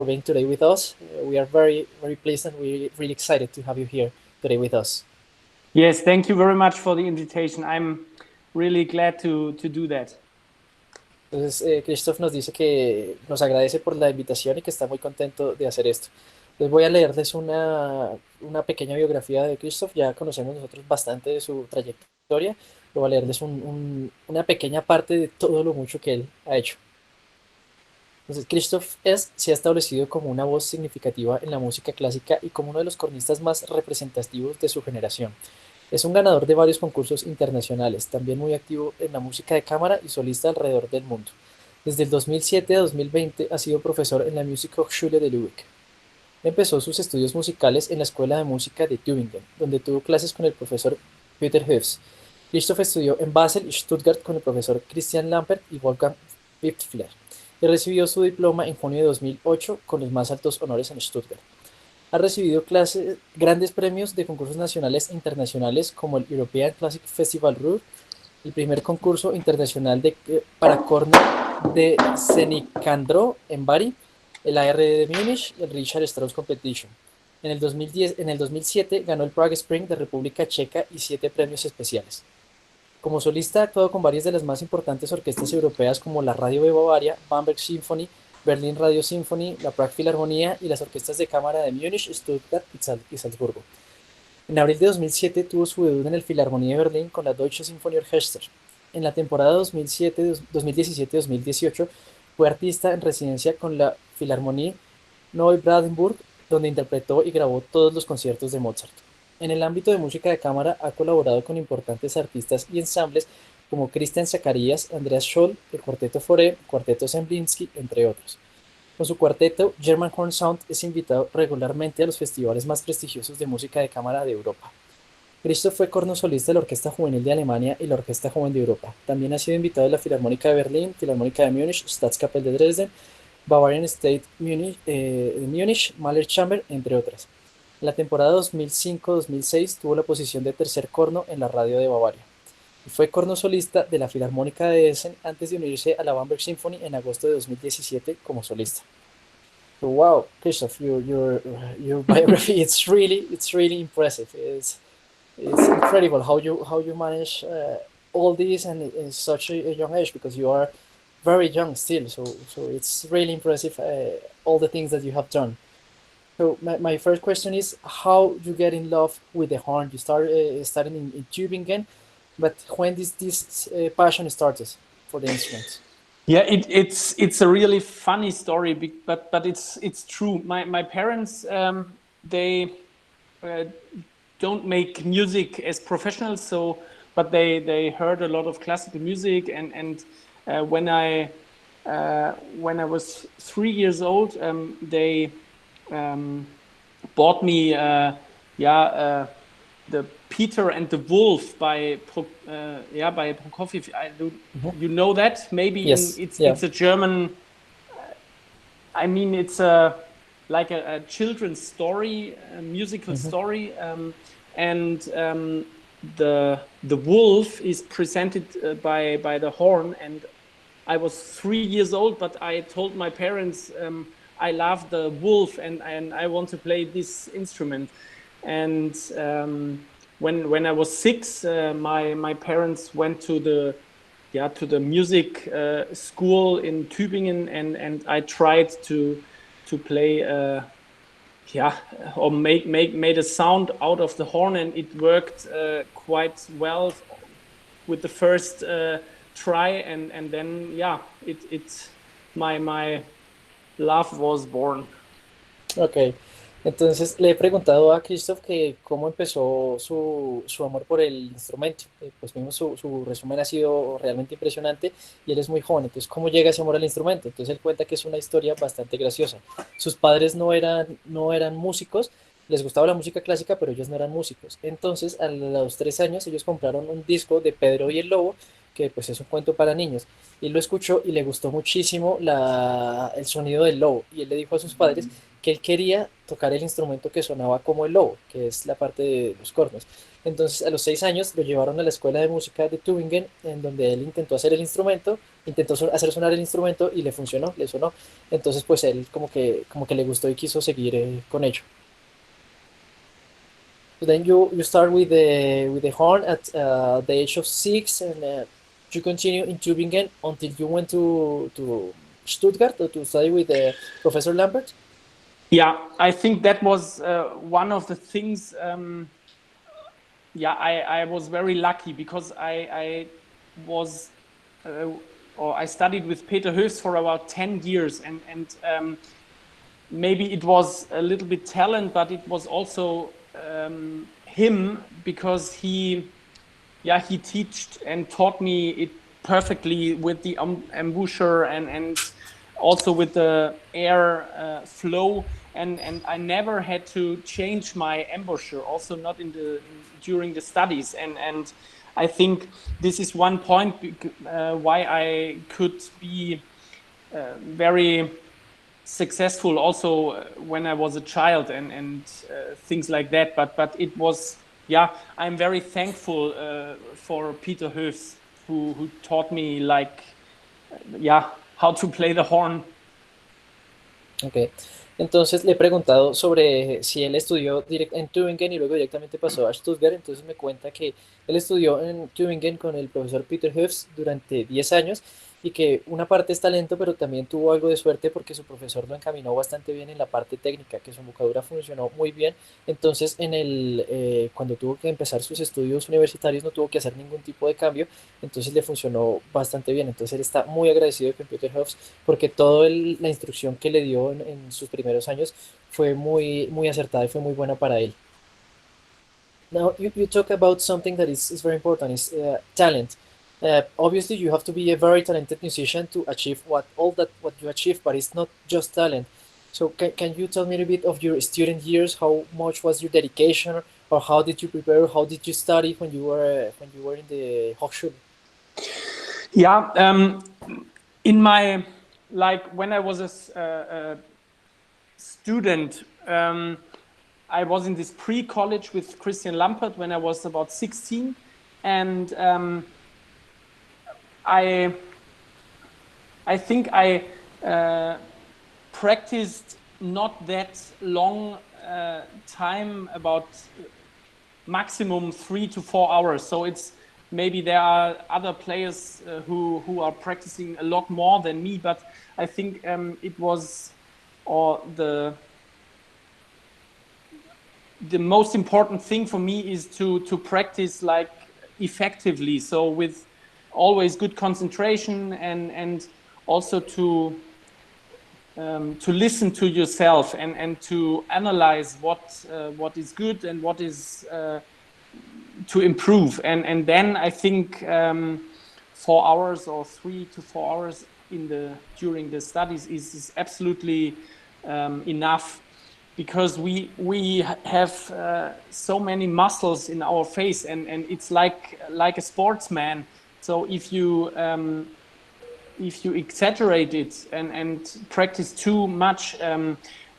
being today with us. We are very, very pleased and we're really excited to have you here today with us. Yes, thank you very much for the invitation. I'm really glad to do that. Entonces, Christoph nos dice que nos agradece por la invitación y que está muy contento de hacer esto. Les voy a leerles una pequeña biografía de Christoph. Ya conocemos nosotros bastante de su trayectoria. Voy a leerles una pequeña parte de todo lo mucho que él ha hecho. Entonces, Christoph se ha establecido como una voz significativa en la música clásica y como uno de los cornistas más representativos de su generación. Es un ganador de varios concursos internacionales, también muy activo en la música de cámara y solista alrededor del mundo. Desde el 2007 a 2020 ha sido profesor en la Musikhochschule de Lübeck. Empezó sus estudios musicales en la Escuela de Música de Tübingen, donde tuvo clases con el profesor Peter Hüfs. Christoph estudió en Basel y Stuttgart con el profesor Christian Lampert y Wolfgang Wipfler y recibió su diploma en junio de 2008 con los más altos honores en Stuttgart. Ha recibido grandes premios de concursos nacionales e internacionales como el European Classic Festival Ruhr, el primer concurso internacional para corno de Zenicandro en Bari, el ARD de Múnich y el Richard Strauss Competition. En el 2007 ganó el Prague Spring de República Checa y 7 premios especiales. Como solista ha actuado con varias de las más importantes orquestas europeas como la Radio de Bavaria, Bamberg Symphony, Berlin Radio Symphony, la Prague Filarmonía y las orquestas de cámara de Múnich, Stuttgart y Salzburgo. En abril de 2007 tuvo su debut en el Filarmonía de Berlín con la Deutsche Symphonieorchester. En la temporada 2017-2018 fue artista en residencia con la Filarmonie Neubrandenburg, donde interpretó y grabó todos los conciertos de Mozart. En el ámbito de música de cámara ha colaborado con importantes artistas y ensambles como Christian Zacharias, Andreas Scholl, el Cuarteto Fauré, Cuarteto Zemlinsky, entre otros. Con su cuarteto, German Horn Sound es invitado regularmente a los festivales más prestigiosos de música de cámara de Europa. Christoph fue corno solista de la Orquesta Juvenil de Alemania y la Orquesta Joven de Europa. También ha sido invitado a la Filarmónica de Berlín, Filarmónica de Múnich, Staatskapelle de Dresden, Bavarian State Munich, Mahler Chamber, entre otras. En la temporada 2005-2006 tuvo la posición de tercer corno en la radio de Bavaria. Y fue corno solista de la Filarmónica de Essen antes de unirse a la Bamberg Symphony en agosto de 2017 como solista. So, wow, Christoph, your biography, it's really impressive. It's incredible how you manage all this and in such a young age, because you are very young still. So it's really impressive all the things that you have done. So my first question is how you get in love with the horn. You started studying in Tübingen, but when this passion started for the instrument? Yeah, it's a really funny story, but it's true. My parents they don't make music as professionals, but they heard a lot of classical music, and when I was 3 years old, they bought me the Peter and the Wolf by Prokofiev. You know that? Maybe Yes. It's a German. I mean, it's like a children's story, a musical story, and the wolf is presented by the horn. And I was 3 years old, but I told my parents I love the wolf and I want to play this instrument. And when I was 6, my parents went to the music school in Tübingen, and I tried to play or made a sound out of the horn, and it worked quite well with the first try, and then it's my love was born. Ok, entonces le he preguntado a Christoph que cómo empezó su amor por el instrumento. Pues mismo su resumen ha sido realmente impresionante y él es muy joven. Entonces, ¿cómo llega ese amor al instrumento? Entonces él cuenta que es una historia bastante graciosa. Sus padres no eran músicos, les gustaba la música clásica, pero ellos no eran músicos. Entonces, a los 3 años, ellos compraron un disco de Pedro y el Lobo, que pues es un cuento para niños. Y lo escuchó y le gustó muchísimo el sonido del lobo. Y él le dijo a sus padres que él quería tocar el instrumento que sonaba como el lobo, que es la parte de los cornos. Entonces, a los 6 años lo llevaron a la escuela de música de Tübingen, en donde él intentó hacer el instrumento, intentó hacer sonar el instrumento y le funcionó, le sonó. Entonces, pues él como que le gustó y quiso seguir con ello. So then you start with the horn at the age of 6, and you continue in Tübingen until you went to Stuttgart to study with Professor Lambert. Yeah, I think that was one of the things. Yeah, I was very lucky because I was or I studied with Peter Höfs for about 10 years, and maybe it was a little bit talent, but it was also him, because he teached and taught me it perfectly with the embouchure, and also with the air flow, and I never had to change my embouchure, also not during the studies, and I think this is one point why I could be very successful also when I was a child, and things like that. But it was, yeah, I'm very thankful for Peter Höfs, who taught me, like, yeah, how to play the horn. Ok, entonces le he preguntado sobre si él estudió en Tübingen y luego directamente pasó a Stuttgart. Entonces me cuenta que él estudió en Tübingen con el profesor Peter Höfs durante 10 años y que una parte es talento, pero también tuvo algo de suerte porque su profesor lo encaminó bastante bien en la parte técnica, que su embocadura funcionó muy bien. Entonces cuando tuvo que empezar sus estudios universitarios no tuvo que hacer ningún tipo de cambio, entonces le funcionó bastante bien. Entonces él está muy agradecido con Peter Höfs porque toda la instrucción que le dio en sus primeros años fue muy acertada y fue muy buena para él. Now, you talk about something that is very important, is talent. Obviously, you have to be a very talented musician to achieve what you achieve, but it's not just talent. So, can you tell me a little bit of your student years? How much was your dedication, or how did you prepare? How did you study when you were in the Hochschule? Yeah, in my, like, when I was a student, I was in this pre-college with Christian Lampert when I was about 16, and I think I practiced not that long time, about maximum 3 to 4 hours. So it's, maybe there are other players who are practicing a lot more than me, but I think it was, or the most important thing for me is to practice, like, effectively. So with always good concentration, and also to listen to yourself, and to analyze what is good and what is to improve, and then I think 4 hours or 3 to 4 hours during the studies is absolutely enough, because we have so many muscles in our face, and it's like a sportsman. So if you exaggerate it and practice too much,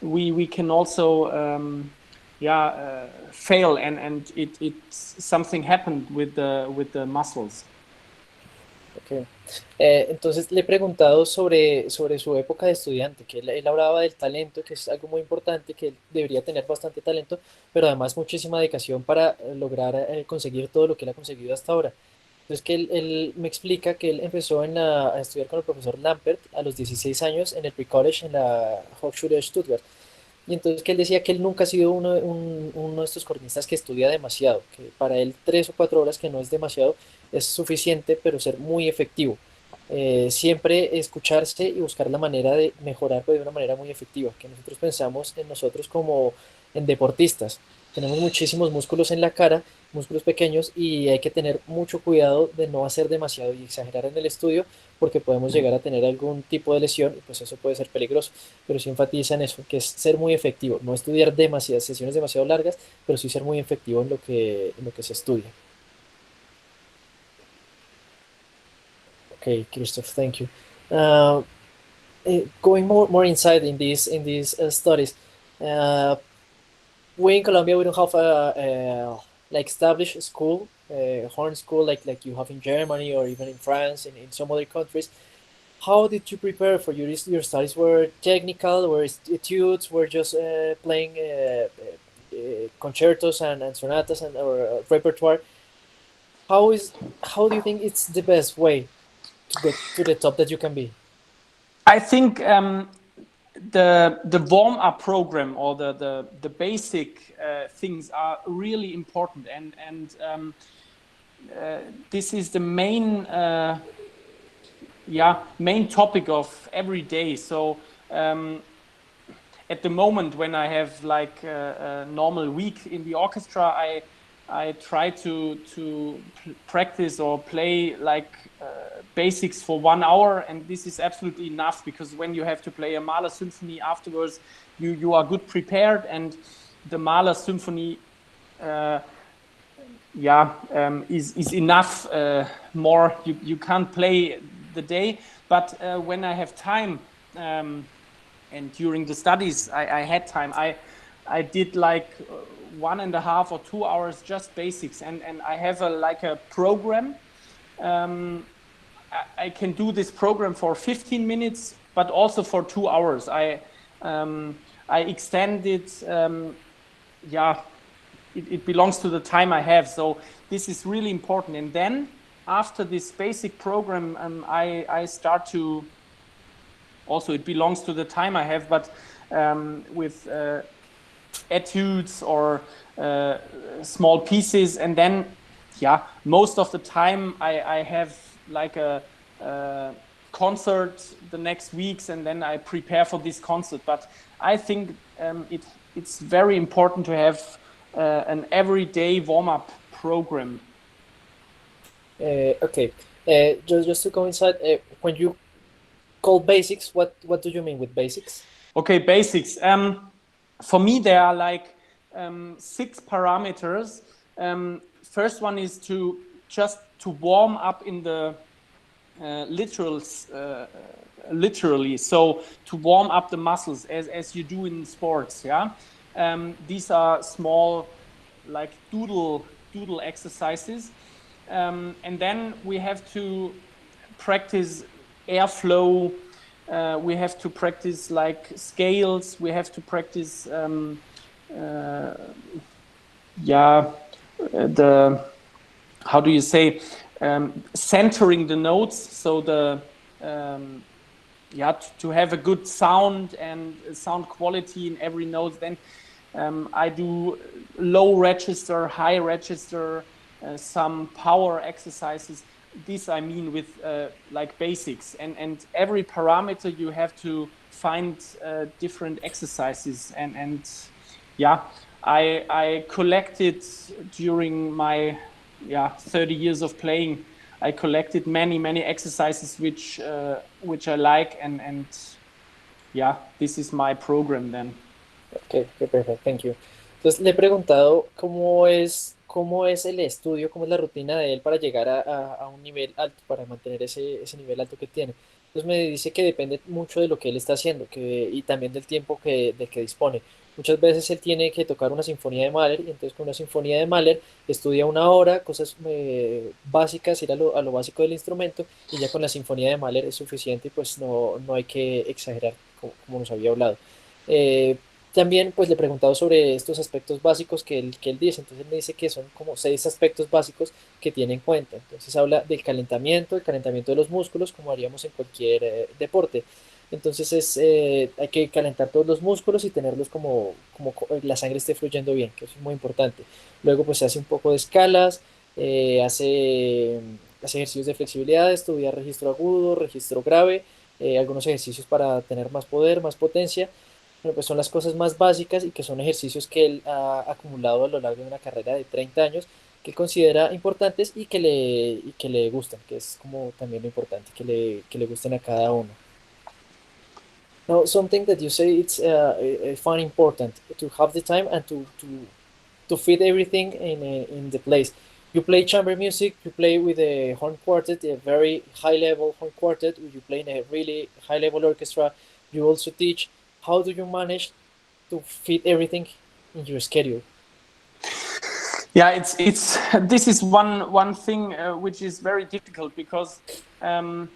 we can also fail, and it's something happened with the muscles. Okay. Entonces le he preguntado sobre su época de estudiante, que él hablaba del talento, que es algo muy importante, que él debería tener bastante talento, pero además muchísima dedicación para lograr conseguir todo lo que él ha conseguido hasta ahora. Entonces que él me explica que él empezó a estudiar con el profesor Lampert a los 16 años en el pre-college en la Hochschule de Stuttgart. Y entonces que él decía que él nunca ha sido uno de estos cornistas que estudia demasiado, que para él 3 o 4 horas, que no es demasiado, es suficiente, pero ser muy efectivo. Siempre escucharse y buscar la manera de mejorar, pero de una manera muy efectiva, que nosotros pensamos en nosotros como en deportistas. Tenemos muchísimos músculos en la cara, músculos pequeños, y hay que tener mucho cuidado de no hacer demasiado y exagerar en el estudio, porque podemos llegar a tener algún tipo de lesión y pues eso puede ser peligroso. Pero sí enfatiza en eso, que es ser muy efectivo, no estudiar demasiadas sesiones demasiado largas, pero sí ser muy efectivo en lo que se estudia. Okay, Christoph, thank you. Going more inside in these studies, We in Colombia we don't have like established school, horn school like you have in Germany or even in France and in some other countries. How did you prepare for your studies? Were technical, were etudes, were just playing concertos and sonatas and or repertoire? How is how do you think it's the best way to get to the top that you can be? I think the warm up program or the basic things are really important, and this is the main topic of every day. So at the moment when I have like a normal week in the orchestra, I try to practice or play like basics for 1 hour, and this is absolutely enough, because when you have to play a Mahler symphony afterwards, you are good prepared, and the Mahler symphony is enough. More you can't play the day, but when I have time, and during the studies I had time, I did like 1.5 or 2 hours just basics, and I have like a program. I can do this program for 15 minutes, but also for 2 hours. I extend it. It belongs to the time I have. So this is really important. And then after this basic program, I start to, also it belongs to the time I have, but with etudes or small pieces. And then, most of the time I have like a concert the next weeks, and then I prepare for this concert. But I think it's very important to have an everyday warm-up program. Okay, just to go inside, when you call basics, what do you mean with basics? Okay, basics. For me, there are like 6 parameters. First one is to just to warm up in the literally, so to warm up the muscles as you do in sports. These are small like doodle exercises, and then we have to practice airflow. We have to practice like scales. We have to practice the, how do you say, centering the notes, so the to have a good sound and sound quality in every note. Then I do low register, high register, some power exercises. This I mean with like basics, and every parameter you have to find different exercises, and I collected during my 30 years of playing. I collected many exercises which I like, and this is my program then. Okay, okay, perfect, thank you. Entonces le he preguntado cómo es el estudio, cómo es la rutina de él para llegar a un nivel alto, para mantener ese nivel alto que tiene. Entonces me dice que depende mucho de lo que él está haciendo y también del tiempo del que dispone. Muchas veces él tiene que tocar una sinfonía de Mahler y entonces con una sinfonía de Mahler estudia 1 hora, cosas básicas, ir a lo básico del instrumento y ya con la sinfonía de Mahler es suficiente y pues no hay que exagerar como nos había hablado. Eh, También pues le he preguntado sobre estos aspectos básicos que él dice, entonces él me dice que son como 6 aspectos básicos que tiene en cuenta. Entonces habla del calentamiento, el calentamiento de los músculos, como haríamos en cualquier deporte. Entonces hay que calentar todos los músculos y tenerlos la sangre esté fluyendo bien, que eso es muy importante. Luego pues se hace un poco de escalas, hace ejercicios de flexibilidad, estudia registro agudo, registro grave, algunos ejercicios para tener más poder, más potencia. Bueno, pues son las cosas más básicas y que son ejercicios que él ha acumulado a lo largo de una carrera de 30 años que considera importantes y que le gustan, que es como también lo importante, que le gusten a cada uno. Now, something that you say it's I find important to have the time and to fit everything in the place. You play chamber music, you play with a horn quartet, a very high level horn quartet, you play in a really high level orchestra, you also teach. How do you manage to fit everything in your schedule? Yeah, it's this is one thing which is very difficult because um,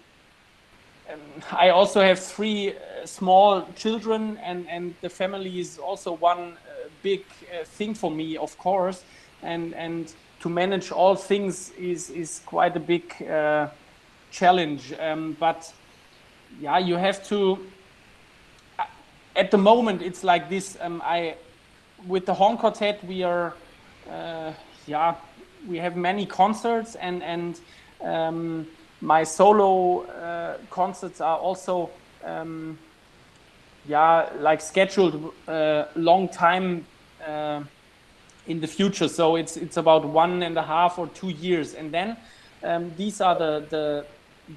I also have three small children, and the family is also one big thing for me, of course, and to manage all things is quite a big challenge. But yeah, you have to. At the moment, it's like this. I with the horn quartet, we are yeah, we have many concerts, and my solo concerts are also yeah, like scheduled long time in the future. So it's about 1.5 or 2 years, and then these are the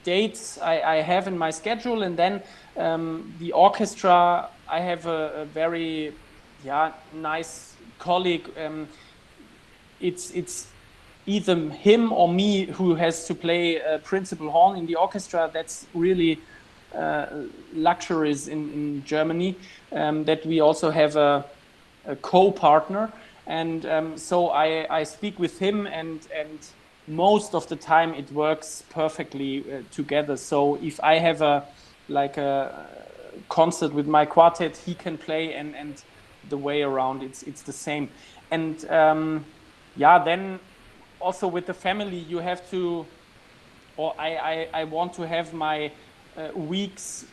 dates I have in my schedule, and then the orchestra. I have a very yeah nice colleague. It's either him or me who has to play principal horn in the orchestra. That's really luxuries in Germany, that we also have a co-partner, and so I speak with him, and most of the time it works perfectly together. So if I have a like a concert with my quartet, he can play, and the way around it's the same. And yeah, then also with the family you have to, or I want to have my weeks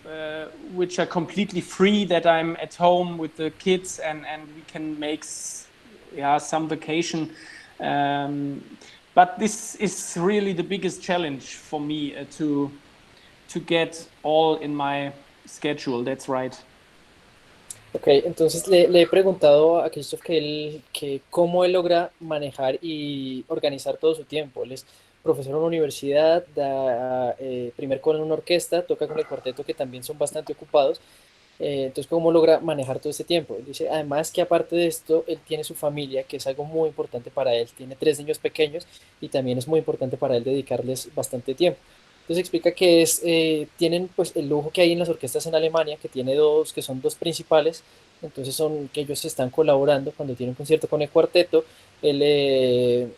which are completely free, that I'm at home with the kids, and we can make yeah some vacation. But this is really the biggest challenge for me to get all in my schedule. That's right. Ok, entonces le he preguntado a Christoph que cómo él logra manejar y organizar todo su tiempo. Él es profesor en una universidad, da primer coro en una orquesta, toca con el cuarteto que también son bastante ocupados. Entonces, ¿cómo logra manejar todo ese tiempo? Él dice, además que aparte de esto, él tiene su familia, que es algo muy importante para él. Tiene tres niños pequeños y también es muy importante para él dedicarles bastante tiempo. Entonces explica que tienen pues el lujo que hay en las orquestas en Alemania, que tiene dos, que son dos principales, entonces son que ellos están colaborando cuando tienen un concierto con el cuarteto, el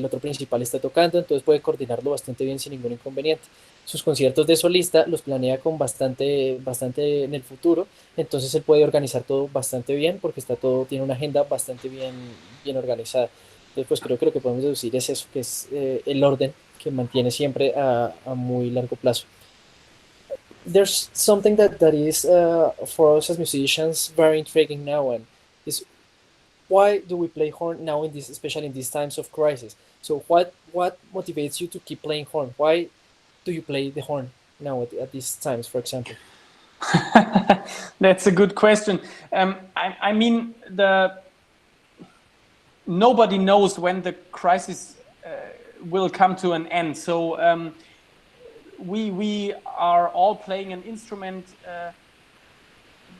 otro principal está tocando, entonces puede coordinarlo bastante bien sin ningún inconveniente. Sus conciertos de solista los planea con bastante en el futuro, entonces él puede organizar todo bastante bien porque está todo, tiene una agenda bastante bien organizada. Entonces, pues creo que lo que podemos deducir es eso, que es el orden que mantiene siempre a muy largo plazo. There's something that is for us as musicians very intriguing now, and is why do we play horn now in this, especially in these times of crisis? So what motivates you to keep playing horn? Why do you play the horn now at these times, for example? That's a good question. I mean, the nobody knows when the crisis will come to an end. So we are all playing an instrument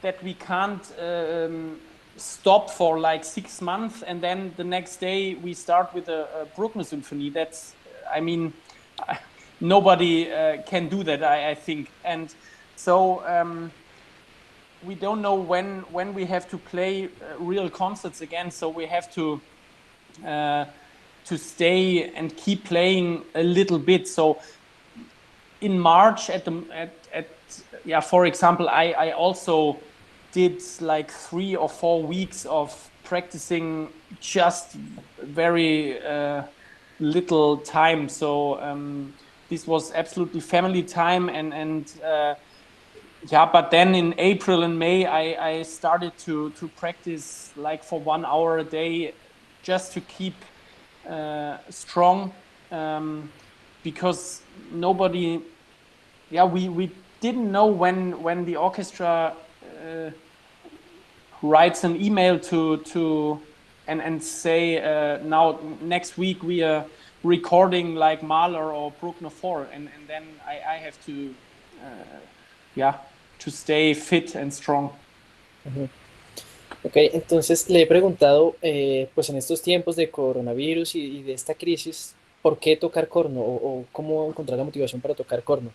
that we can't stop for like 6 months, and then the next day we start with a Bruckner symphony. That's, I mean, nobody can do that, I think. And so we don't know when we have to play real concerts again. So we have to stay and keep playing a little bit. So in March at yeah, for example, I also did like 3 or 4 weeks of practicing just very little time. So this was absolutely family time, and yeah, but then in April and May I started to practice like for 1 hour a day, just to keep strong, because nobody, yeah, we didn't know when the orchestra writes an email to and say now next week we are recording like Mahler or Bruckner 4, and then I have to yeah, to stay fit and strong. Ujú. Ok, entonces le he preguntado, pues en estos tiempos de coronavirus y de esta crisis, ¿por qué tocar corno o cómo encontrar la motivación para tocar corno?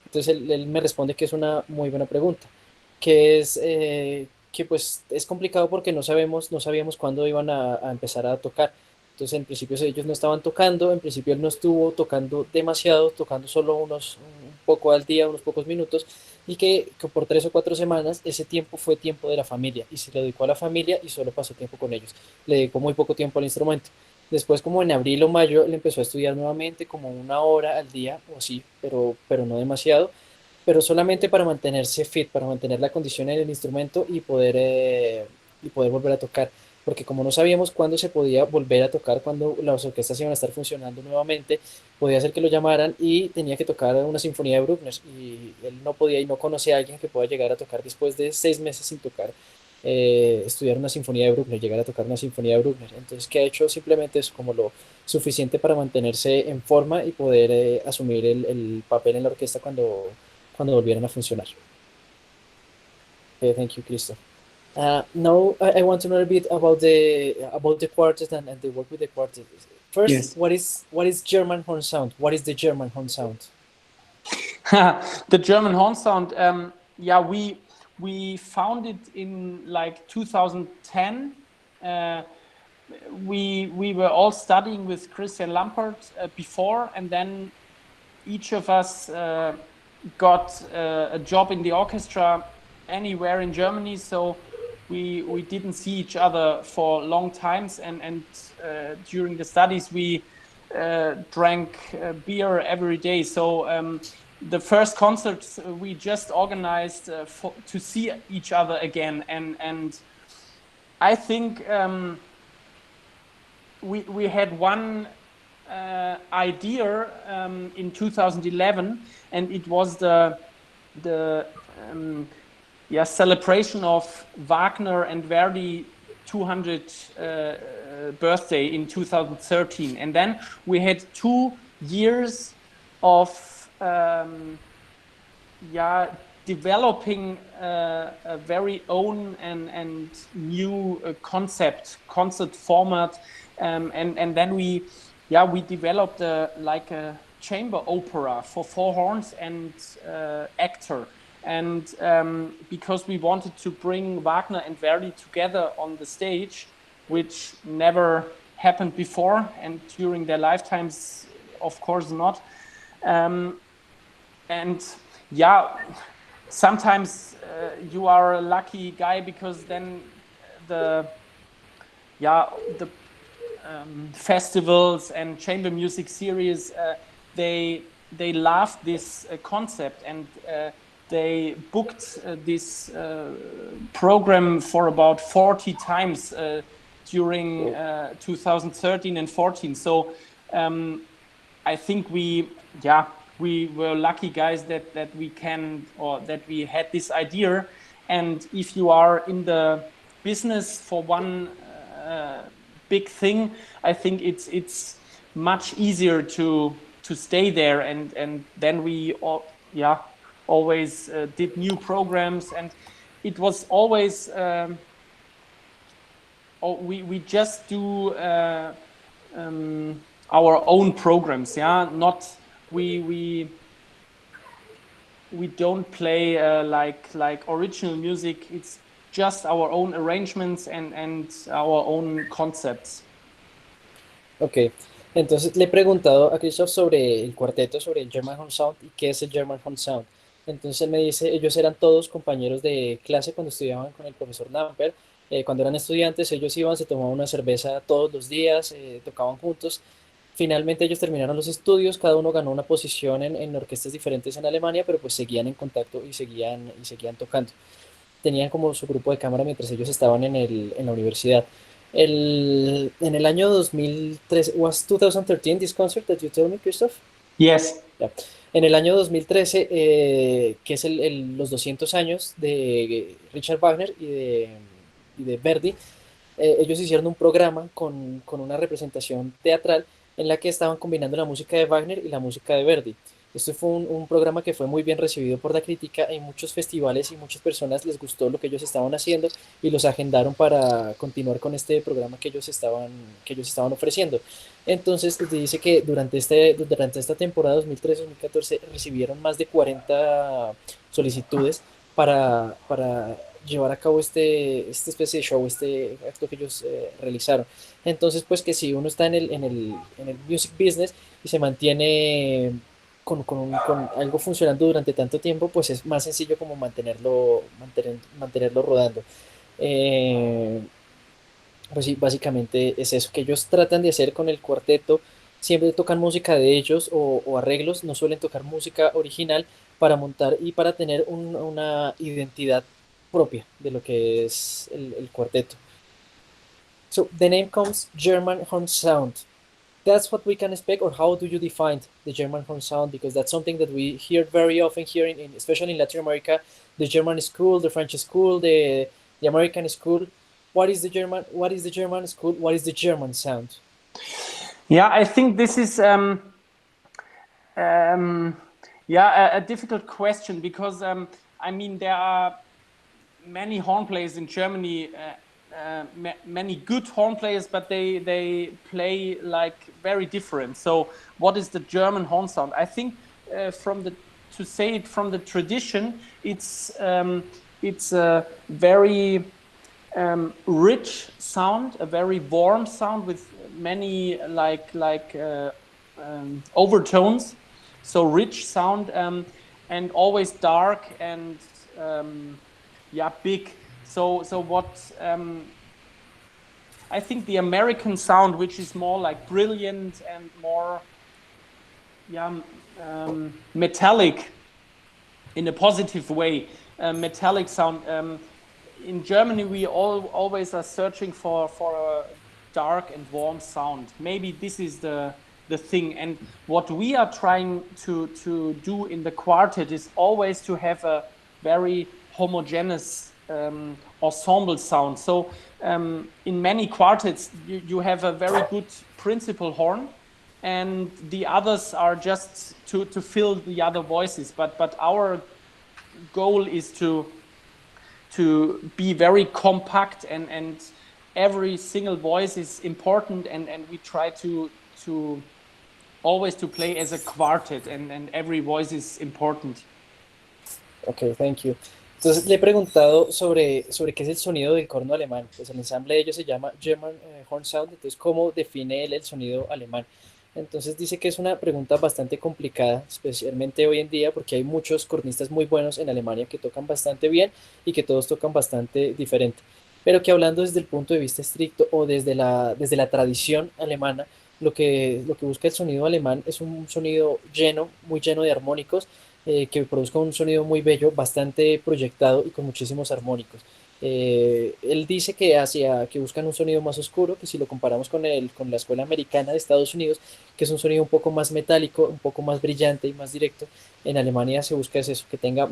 Entonces él me responde que es una muy buena pregunta, que es que pues es complicado porque no sabíamos cuándo iban a empezar a tocar. Entonces en principio ellos no estaban tocando, en principio él no estuvo tocando demasiado, tocando solo un poco al día, unos pocos minutos, y que por 3 o 4 semanas ese tiempo fue tiempo de la familia, y se lo dedicó a la familia y solo pasó tiempo con ellos. Le dedicó muy poco tiempo al instrumento. Después, como en abril o mayo, él empezó a estudiar nuevamente, como 1 hora al día o así, pero no demasiado, pero solamente para mantenerse fit, para mantener la condición en el instrumento y poder volver a tocar. Porque como no sabíamos cuándo se podía volver a tocar, cuándo las orquestas iban a estar funcionando nuevamente, podía ser que lo llamaran y tenía que tocar una sinfonía de Bruckner. Y él no podía y no conocía a alguien que pueda llegar a tocar después de 6 meses sin tocar, estudiar una sinfonía de Bruckner, llegar a tocar una sinfonía de Bruckner. Entonces, ¿qué ha hecho? Simplemente es como lo suficiente para mantenerse en forma y poder asumir el papel en la orquesta cuando volvieran a funcionar. Thank you, Christoph. Now I want to know a bit about the quartet and the work with the quartet. First, Yes. what is German horn sound? What is the German horn sound? The German horn sound. Yeah, we found it in like 2010. Uh, we were all studying with Christian Lampert before, and then each of us got a job in the orchestra anywhere in Germany. So we didn't see each other for long times, and during the studies we drank beer every day. So the first concerts we just organized to see each other again, and I think we had one idea in 2011, and it was the yeah, celebration of Wagner and Verdi 200th birthday in 2013, and then we had 2 years of yeah, developing a very own and new concert format, and then we developed like a chamber opera for 4 horns and actor, and because we wanted to bring Wagner and Verdi together on the stage, which never happened before, and during their lifetimes of course not. And yeah, sometimes you are a lucky guy, because then the festivals and chamber music series, they loved this concept, and they booked this program for about 40 times during 2013 and 14. So I think we were lucky guys that we can, or that we had this idea. And if you are in the business for one big thing, I think it's much easier to stay there, and then we always did new programs, and it was always we just do our own programs, not we don't play like original music. It's just our own arrangements and our own concepts. Ok, entonces le he preguntado a Christoph sobre el cuarteto, sobre el German Horn Sound y qué es el German Horn Sound. Entonces él me dice, ellos eran todos compañeros de clase cuando estudiaban con el profesor Namper. Cuando eran estudiantes, ellos iban, se tomaban una cerveza todos los días, tocaban juntos. Finalmente ellos terminaron los estudios, cada uno ganó una posición en orquestas diferentes en Alemania, pero pues seguían en contacto y seguían tocando. Tenían como su grupo de cámara mientras ellos estaban en la universidad. En el año 2013, was 2013 this concert that you told me, Christoph? Yes. Yeah. En el año 2013, que es los 200 años de Richard Wagner y de Verdi, ellos hicieron un programa con una representación teatral en la que estaban combinando la música de Wagner y la música de Verdi. Este fue un programa que fue muy bien recibido por la crítica. En muchos festivales y muchas personas les gustó lo que ellos estaban haciendo y los agendaron para continuar con este programa que ellos estaban ofreciendo. Entonces, te dice que durante esta temporada 2013-2014 recibieron más de 40 solicitudes para llevar a cabo esta especie de show, este acto que ellos realizaron. Entonces, pues que si uno está en el music business y se mantiene con algo funcionando durante tanto tiempo, pues es más sencillo como mantenerlo rodando. Eh, pues sí, básicamente es eso que ellos tratan de hacer con el cuarteto. Siempre tocan música de ellos o arreglos, no suelen tocar música original para montar y para tener una identidad propia de lo que es el cuarteto. So the name comes German horn sound. That's what we can expect, or how do you define the German horn sound? Because that's something that we hear very often here, especially in Latin America. The German school, the French school, the American school. What is the German? What is the German school? What is the German sound? Yeah, I think this is yeah, a difficult question because I mean there are many horn players in Germany, many good horn players, but they play like very different. So what is the German horn sound? I think from the to say it from the tradition, it's a very rich sound, a very warm sound with many overtones. So rich sound and always dark and yeah, big. So what I think the American sound, which is more like brilliant and more yeah metallic in a positive way, metallic sound. In Germany, we always are searching for a dark and warm sound. Maybe this is the thing. And what we are trying to do in the quartet is always to have a very homogeneous ensemble sound. So in many quartets, you have a very good principal horn, and the others are just to fill the other voices. But our goal is to be very compact and every single voice is important, and we try to always to play as a quartet, and every voice is important. Ok, thank you. Entonces le he preguntado sobre qué es el sonido del corno alemán. Pues el ensamble de ellos se llama German Horn Sound. Entonces, ¿cómo define él el sonido alemán? Entonces dice que es una pregunta bastante complicada, especialmente hoy en día, porque hay muchos cornistas muy buenos en Alemania que tocan bastante bien y que todos tocan bastante diferente. Pero que hablando desde el punto de vista estricto o desde la tradición alemana, lo que busca el sonido alemán es un sonido lleno, muy lleno de armónicos, que produzca un sonido muy bello, bastante proyectado y con muchísimos armónicos. Él dice que buscan un sonido más oscuro, que si lo comparamos con la escuela americana de Estados Unidos, que es un sonido un poco más metálico, un poco más brillante y más directo, en Alemania se busca eso, que tenga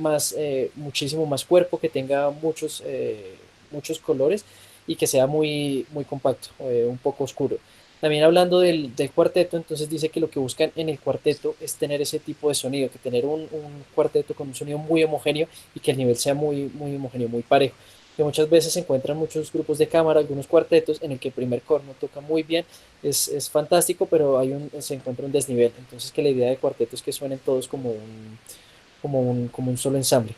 muchísimo más cuerpo, que tenga muchos colores y que sea muy compacto, un poco oscuro. También hablando del cuarteto, entonces dice que lo que buscan en el cuarteto es tener ese tipo de sonido, que tener un cuarteto con un sonido muy homogéneo y que el nivel sea muy homogéneo, muy parejo. Que muchas veces se encuentran muchos grupos de cámara, algunos cuartetos en el que el primer corno toca muy bien, es fantástico, pero se encuentra un desnivel. Entonces que la idea de cuarteto es que suenen todos como un solo ensamble.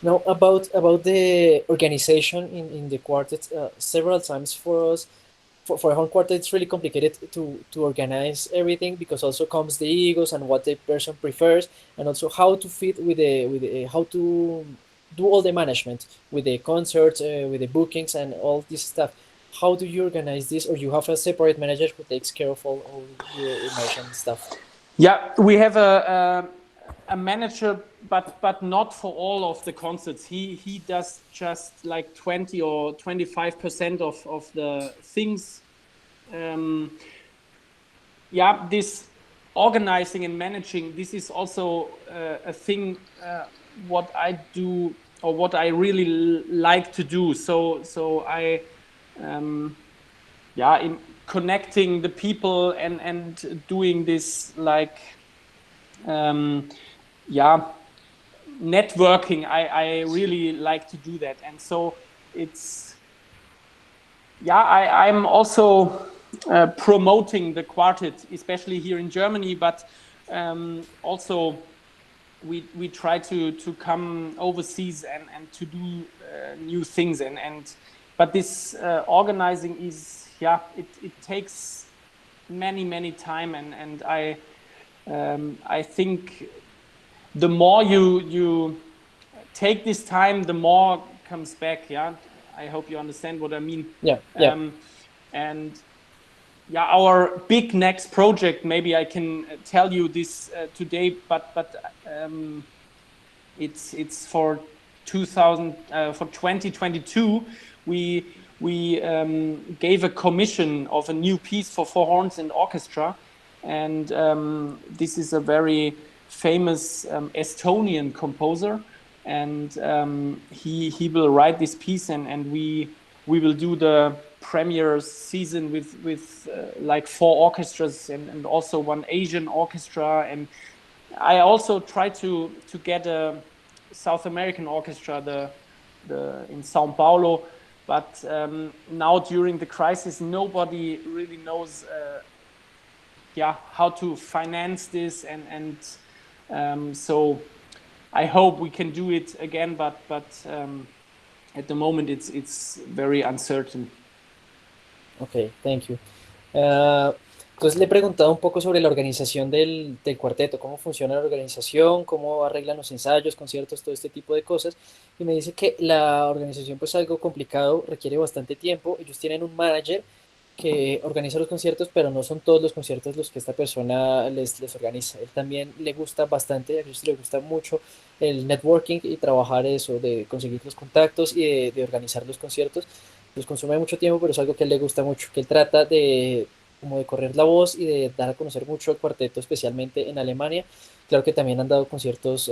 Now, about the organization in the quartet, several times for us, for a horn quartet, it's really complicated to organize everything because also comes the egos and what the person prefers, and also how to fit how to do all the management with the concerts, with the bookings, and all this stuff. How do you organize this, or you have a separate manager who takes care of all your management stuff? Yeah, we have a manager, but not for all of the concerts. He does just like 20 or 25% of the things. Yeah, this organizing and managing, this is also a thing what I do or what I really like to do. So I yeah, in connecting the people and doing this like yeah, networking, I really like to do that. And so it's yeah, I'm also promoting the quartet, especially here in Germany, but also we try to come overseas and to do new things and but this organizing is it takes many time and I think the more you take this time, the more comes back. Yeah, I hope you understand what I mean. Yeah, yeah. And yeah, our big next project, maybe I can tell you this today, but it's for 2022. We gave a commission of a new piece for four horns and orchestra, and this is a very famous Estonian composer, and he will write this piece, and we will do the premiere season with like four orchestras and also one Asian orchestra, and I also try to get a South American orchestra, the in São Paulo, but now during the crisis, nobody really knows, how to finance this, and so I hope we can do it again, but at the moment it's very uncertain. Ok, thank you. Entonces le he preguntado un poco sobre la organización del cuarteto, cómo funciona la organización, cómo arreglan los ensayos, conciertos, todo este tipo de cosas. Y me dice que la organización pues es algo complicado, requiere bastante tiempo. Ellos tienen un manager que organiza los conciertos, pero no son todos los conciertos los que esta persona les organiza. Él también le gusta bastante, a ellos le gusta mucho el networking y trabajar eso, de conseguir los contactos y de organizar los conciertos. Les consume mucho tiempo, pero es algo que a él le gusta mucho, que él trata de como de correr la voz y de dar a conocer mucho el cuarteto, especialmente en Alemania. Claro que también han dado conciertos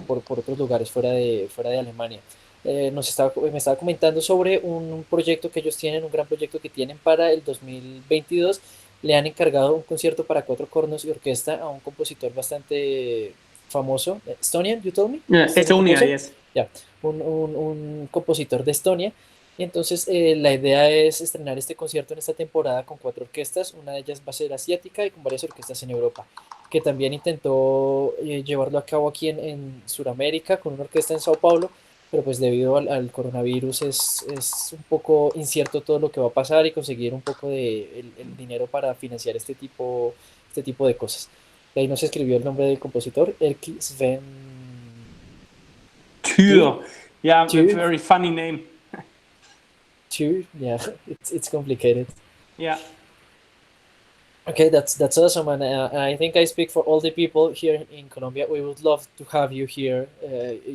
por otros lugares fuera de Alemania. Me estaba comentando sobre un proyecto que ellos tienen, un gran proyecto que tienen para el 2022. Le han encargado un concierto para cuatro cornos y orquesta a un compositor bastante famoso, Estonian, you told me, Yeah, Estonian Estonia, composer, yes. ya, un compositor de Estonia. Y entonces la idea es estrenar este concierto en esta temporada con cuatro orquestas, una de ellas va a ser asiática y con varias orquestas en Europa, que también intentó llevarlo a cabo aquí en Sudamérica con una orquesta en Sao Paulo, pero pues debido al coronavirus es un poco incierto todo lo que va a pasar y conseguir un poco de el dinero para financiar este tipo de cosas. De ahí nos escribió el nombre del compositor, Erki Sven Tur, Tür. Yeah, a Tur, very funny name. Tur, yeah, it's complicated. Yeah. Okay, that's awesome, and I think I speak for all the people here in Colombia. We would love to have you here,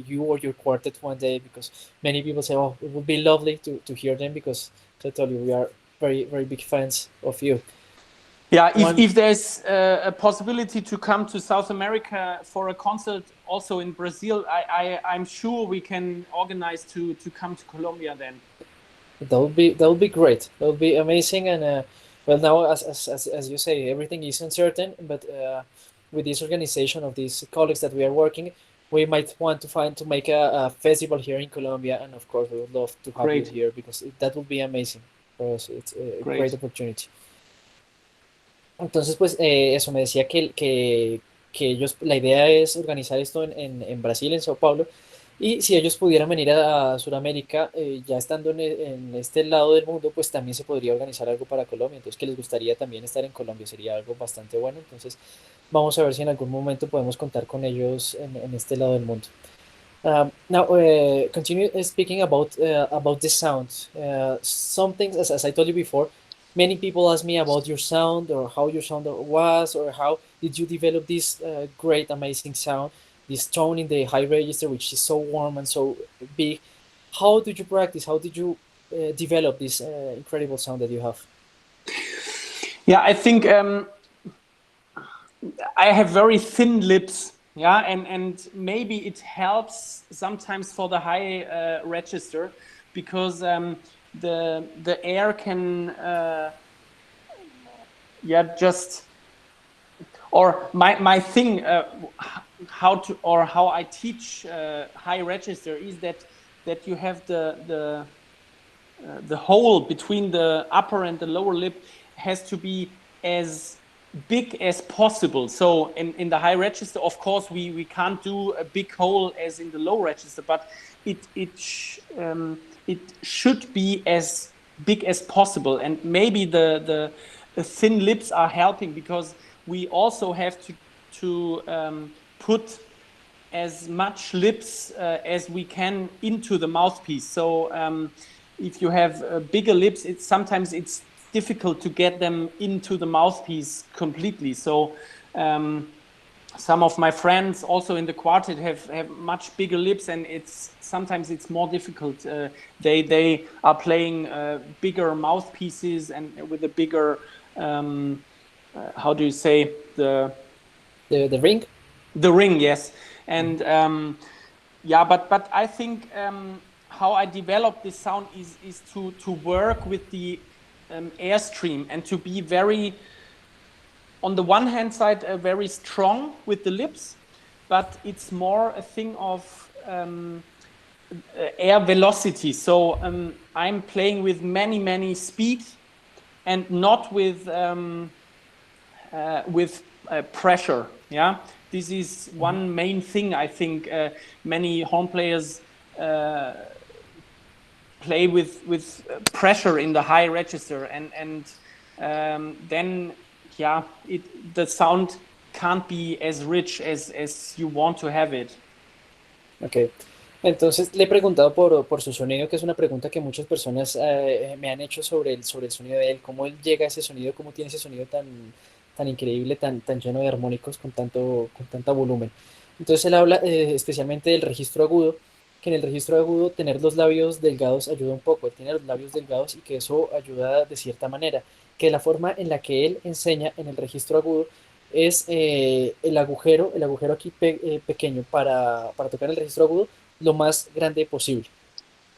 you or your quartet one day, because many people say, "Oh, it would be lovely to hear them," because I told you we are very big fans of you. Yeah, One, if there's a possibility to come to South America for a concert, also in Brazil, I'm sure we can organize to come to Colombia then. that would be great. That would be amazing, and well, now as you say, everything is uncertain, but with this organization of these colleagues that we are working, we might want to make a festival here in Colombia, and of course, we would love to have you Great, here because that would be amazing for us. It's a great great. opportunity. Entonces, pues eso me decía que ellos, la idea es organizar esto en Brasil, en Sao Paulo, y si ellos pudieran venir a Sudamérica, ya estando en este lado del mundo, pues también se podría organizar algo para Colombia, entonces que les gustaría también estar en Colombia, sería algo bastante bueno, entonces vamos a ver si en algún momento podemos contar con ellos en este lado del mundo. Now, continue speaking about the sound. Some things, as I told you before, many people ask me about your sound or how your sound was or how did you develop this great, amazing sound, this tone in the high register, which is so warm and so big. How did you practice? How did you develop this incredible sound that you have? Yeah, I think I have very thin lips. Yeah, and maybe it helps sometimes for the high register because the air can just or my thing how I teach high register is that you have the hole between the upper and the lower lip has to be as big as possible. So in the high register, of course, we can't do a big hole as in the low register, but it should be as big as possible. And maybe the thin lips are helping, because we also have to put as much lips as we can into the mouthpiece. So if you have bigger lips, sometimes it's difficult to get them into the mouthpiece completely. So some of my friends also in the quartet have much bigger lips, and sometimes it's more difficult. They are playing bigger mouthpieces and with a bigger how do you say, The ring. the ring, yes. And yeah, but I think how I developed this sound is to work with the airstream, and to be very, on the one hand side, very strong with the lips, but it's more a thing of air velocity. So I'm playing with many speed, and not with pressure. Yeah, this is one main thing. I think many horn players play with pressure in the high register, and then yeah, the sound can't be as rich as you want to have it. Ok. Entonces le he preguntado por su sonido, que es una pregunta que muchas personas me han hecho sobre el sonido de él, cómo él llega a ese sonido, cómo tiene ese sonido tan increíble, tan lleno de armónicos, con tanta volumen. Entonces él habla especialmente del registro agudo, que en el registro agudo tener los labios delgados ayuda un poco. Él tiene los labios delgados y que eso ayuda de cierta manera, que la forma en la que él enseña en el registro agudo es el agujero aquí pequeño para tocar el registro agudo lo más grande posible.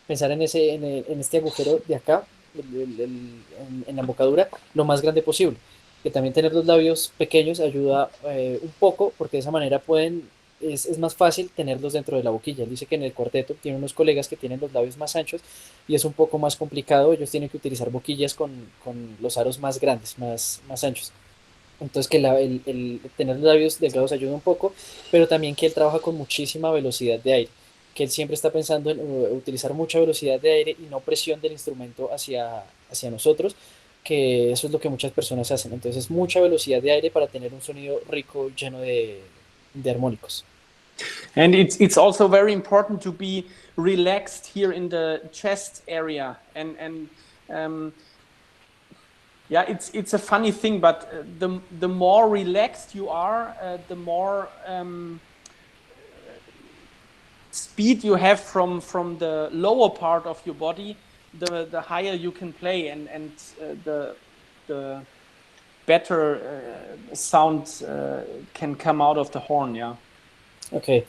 Pensar en este agujero de acá, en la embocadura, lo más grande posible. Que también tener los labios pequeños ayuda un poco, porque de esa manera es más fácil tenerlos dentro de la boquilla. Él dice que en el cuarteto tiene unos colegas que tienen los labios más anchos y es un poco más complicado. Ellos tienen que utilizar boquillas con los aros más grandes, más anchos. Entonces que el tener los labios delgados ayuda un poco, pero también que él trabaja con muchísima velocidad de aire, que él siempre está pensando en utilizar mucha velocidad de aire y no presión del instrumento hacia nosotros, que eso es lo que muchas personas hacen. Entonces mucha velocidad de aire para tener un sonido rico, lleno de armónicos. And it's also very important to be relaxed here in the chest area, and yeah, it's a funny thing, but the more relaxed you are, the more speed you have from the lower part of your body, the higher you can play, and the better sound can come out of the horn. Yeah. Ok.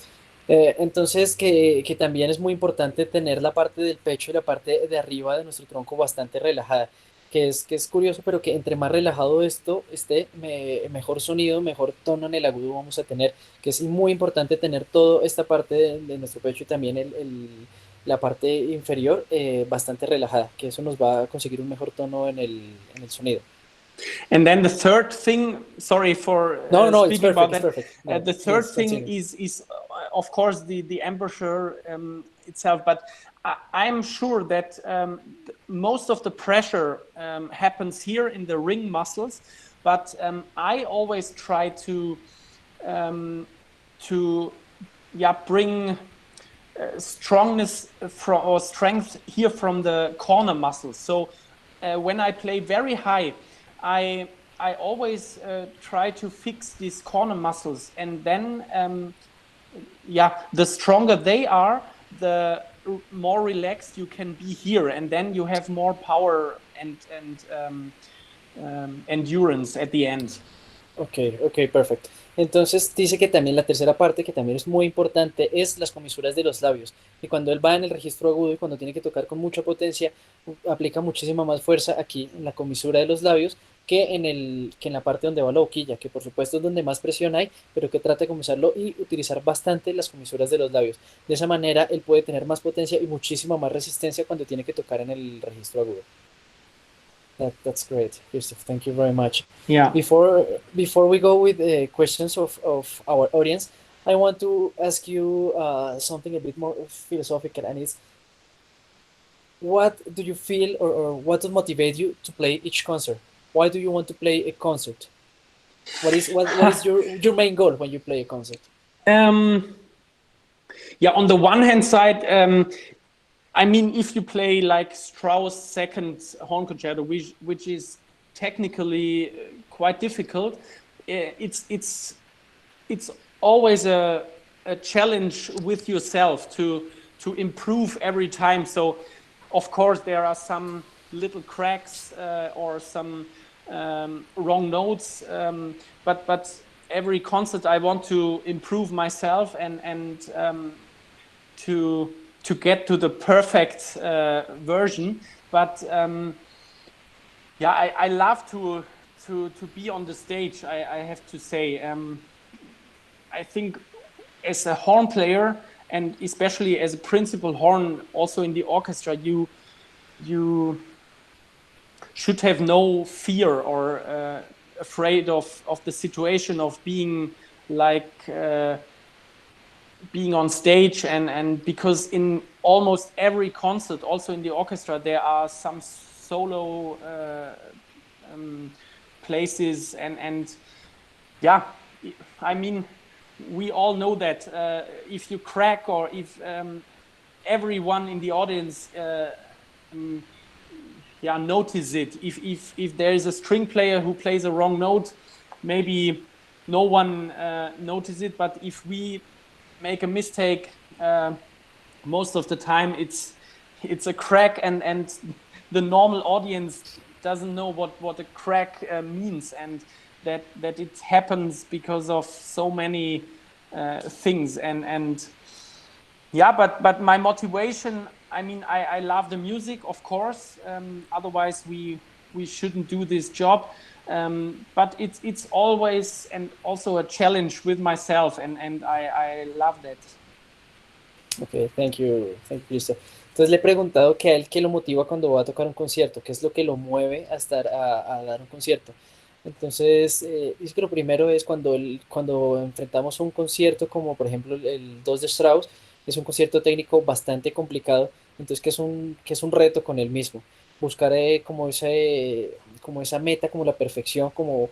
Entonces, que también es muy importante tener la parte del pecho y la parte de arriba de nuestro tronco bastante relajada, que es curioso, pero que entre más relajado esto esté, mejor sonido, mejor tono en el agudo vamos a tener, que es muy importante tener toda esta parte de nuestro pecho y también la parte inferior bastante relajada, que eso nos va a conseguir un mejor tono en el sonido. And then the third thing, sorry for No, no, it's speaking perfect, about it's that. perfect. No, The third please thing continue. is of course the embouchure itself, but I'm sure that most of the pressure happens here in the ring muscles. But I always try to bring strongness or strength here from the corner muscles. So when I play very high, I always try to fix these corner muscles, and then the stronger they are, the more relaxed you can be here, and then you have more power and endurance at the end. Ok, ok, perfecto. Entonces dice que también la tercera parte, que también es muy importante, es las comisuras de los labios. Y cuando él va en el registro agudo y cuando tiene que tocar con mucha potencia, aplica muchísima más fuerza aquí en la comisura de los labios que en la parte donde va la boquilla, que por supuesto es donde más presión hay, pero que trata de comenzarlo y utilizar bastante las comisuras de los labios. De esa manera él puede tener más potencia y muchísima más resistencia cuando tiene que tocar en el registro agudo. That's great, Christoph. Thank you very much. Yeah. Before we go with the questions of our audience, I want to ask you something a bit more philosophical, and it's what do you feel, or what would motivate you to play each concert? Why do you want to play a concert? What is your main goal when you play a concert? um, yeah, on the one hand side, I mean, if you play like Strauss' second horn concerto, which is technically quite difficult, it's always a challenge with yourself to improve every time. So, of course, there are some little cracks or some wrong notes, but every concert I want to improve myself and to get to the perfect version. But yeah, I love to be on the stage. I have to say, I think as a horn player and especially as a principal horn, also in the orchestra, you should have no fear or afraid of the situation of being like. Being on stage and because in almost every concert, also in the orchestra, there are some solo places and yeah, I mean, we all know that if you crack or if everyone in the audience yeah, notice it. If there is a string player who plays a wrong note, maybe no one notices it. But if we make a mistake, most of the time it's a crack, and the normal audience doesn't know what a crack means, and that it happens because of so many things and yeah, but my motivation, I mean, I love the music, of course. Otherwise, we shouldn't do this job. But it's always and also a challenge with myself, and I love that. Ok, thank you, Cristo. Entonces le he preguntado que a él qué lo motiva cuando va a tocar un concierto, qué es lo que lo mueve a estar a dar un concierto. Entonces, dice que lo primero es cuando enfrentamos un concierto como por ejemplo el 2 de Strauss, es un concierto técnico bastante complicado, entonces que es un reto con él mismo, buscar como esa meta, como la perfección, como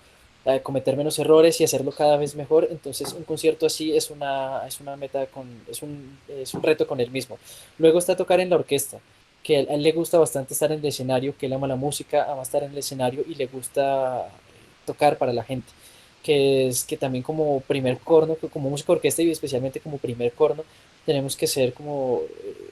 cometer menos errores y hacerlo cada vez mejor. Entonces, un concierto así es una meta es un reto con él mismo. Luego está tocar en la orquesta, que a él le gusta bastante estar en el escenario, que él ama la música, ama estar en el escenario y le gusta tocar para la gente. Que es que también como primer corno, como músico de orquesta y especialmente como primer corno, tenemos que ser como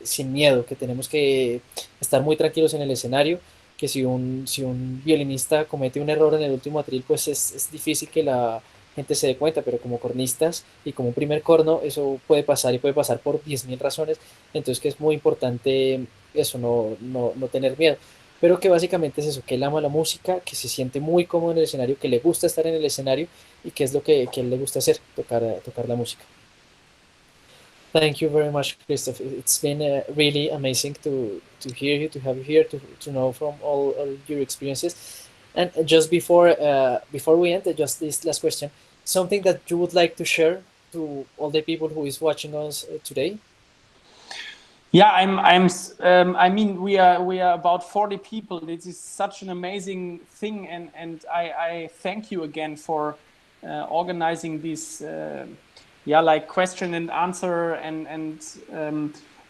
sin miedo, que tenemos que estar muy tranquilos en el escenario, que si un violinista comete un error en el último atril, pues es difícil que la gente se dé cuenta, pero como cornistas y como un primer corno, eso puede pasar y puede pasar por 10.000 razones, entonces que es muy importante eso, no tener miedo, pero que básicamente es eso, que él ama la música, que se siente muy cómodo en el escenario, que le gusta estar en el escenario y que es lo que a él le gusta hacer, tocar la música. Thank you very much, Christoph. It's been really amazing to hear you, to have you here, to know from all your experiences. And just before we end, just this last question, something that you would like to share to all the people who is watching us today. Yeah, I mean, we are about 40 people. This is such an amazing thing, and I thank you again for organizing this, yeah, like question and answer and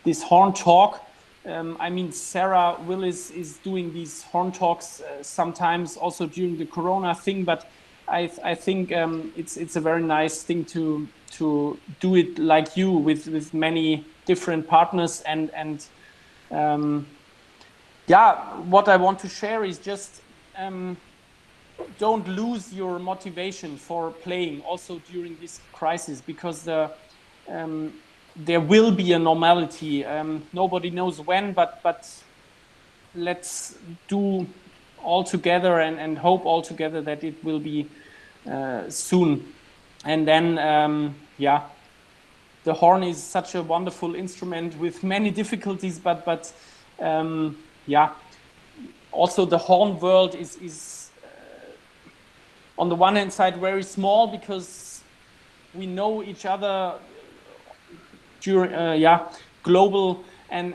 this horn talk. I mean, Sarah Willis is doing these horn talks sometimes also during the Corona thing, but I think it's a very nice thing to do it like you with many different partners and yeah, what I want to share is just don't lose your motivation for playing also during this crisis, because there will be a normality. Nobody knows when, but let's do all together and hope all together that it will be soon. And then yeah, the horn is such a wonderful instrument with many difficulties, but yeah, also the horn world is on the one hand side very small because we know each other during global, and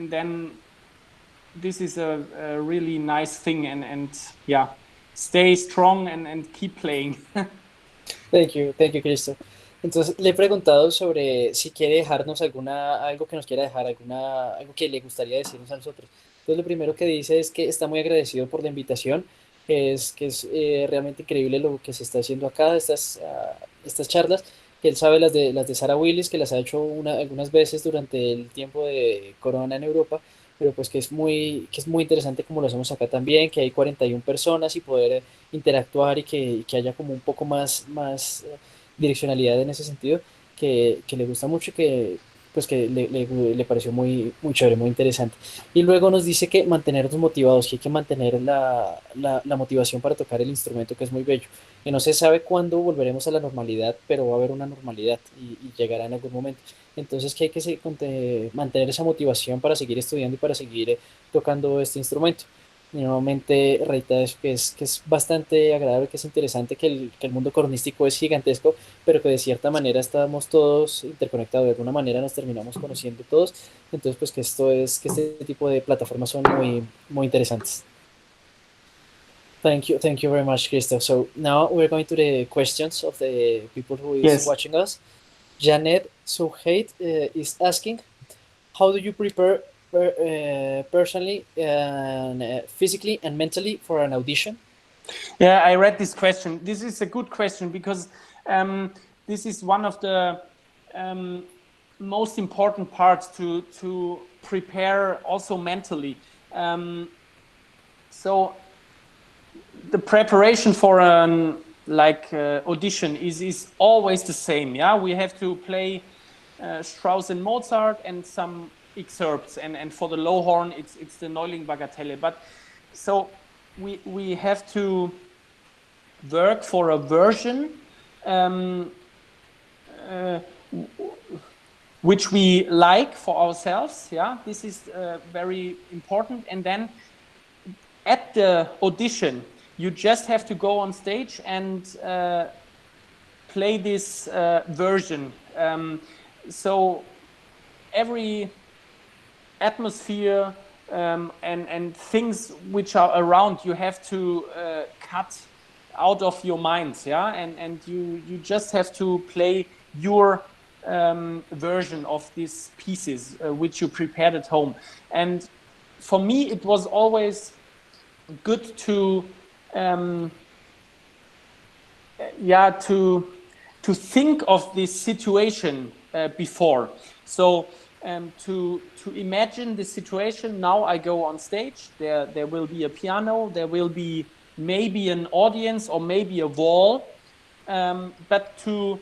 then this is a really nice thing, and yeah, stay strong and keep playing. Thank you, Cristo. Entonces, le he preguntado sobre si quiere dejarnos algo que nos quiera dejar, algo que le gustaría decirnos a nosotros. Entonces, lo primero que dice es que está muy agradecido por la invitación, que es realmente increíble lo que se está haciendo acá, estas charlas, que él sabe las de Sarah Willis, que las ha hecho algunas veces durante el tiempo de Corona en Europa, pero pues que es muy interesante como lo hacemos acá también, que hay 41 personas y poder interactuar y que haya como un poco más direccionalidad en ese sentido, que le gusta mucho y que pues que le pareció muy chévere, muy interesante. Y luego nos dice que mantenernos motivados, que hay que mantener la motivación para tocar el instrumento, que es muy bello, que no se sabe cuándo volveremos a la normalidad, pero va a haber una normalidad y llegará en algún momento. Entonces que hay que mantener esa motivación para seguir estudiando y para seguir tocando este instrumento. Y nuevamente reitero eso, que es bastante agradable, que es interesante, que el mundo cornístico es gigantesco, pero que de cierta manera estamos todos interconectados, de alguna manera nos terminamos conociendo todos. Entonces, pues que este tipo de plataformas son muy interesantes. Thank you very much, Christoph. So now we're going to the questions of the people who is Yes. watching us. Janet Souhait is asking, how do you prepare personally and physically and mentally for an audition? Yeah, I read this question. This is a good question because this is one of the most important parts to prepare also mentally. So the preparation for an audition is always the same. Yeah, we have to play Strauss and Mozart and some excerpts, and for the low horn it's the Neuling Bagatelle. But so we have to work for a version which we like for ourselves. Yeah, this is very important. And then at the audition, you just have to go on stage and play this version. So every atmosphere and things which are around, you have to cut out of your minds, yeah, and you just have to play your version of these pieces which you prepared at home. And for me, it was always good to think of this situation before. So to imagine the situation. Now I go on stage. There will be a piano. There will be maybe an audience or maybe a wall. But to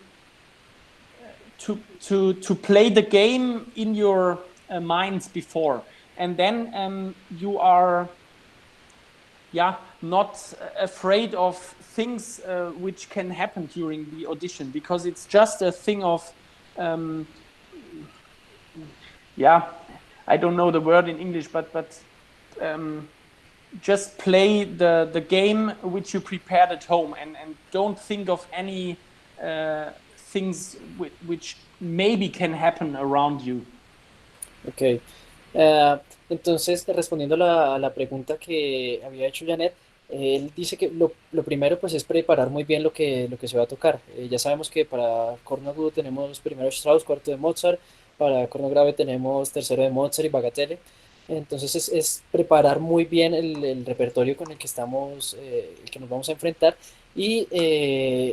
play the game in your minds before, and then you are not afraid of things which can happen during the audition, because it's just a thing of I don't know the word in English, but just play the game which you prepared at home, and don't think of any things which maybe can happen around you. Ok. Entonces, respondiendo a la pregunta que había hecho Janet, él dice que lo primero pues es preparar muy bien lo que se va a tocar. Ya sabemos que para corno agudo tenemos primero Strauss, cuarto de Mozart, para corno grave tenemos tercero de Mozart y Bagatelle. Entonces es preparar muy bien el repertorio con el que el que nos vamos a enfrentar y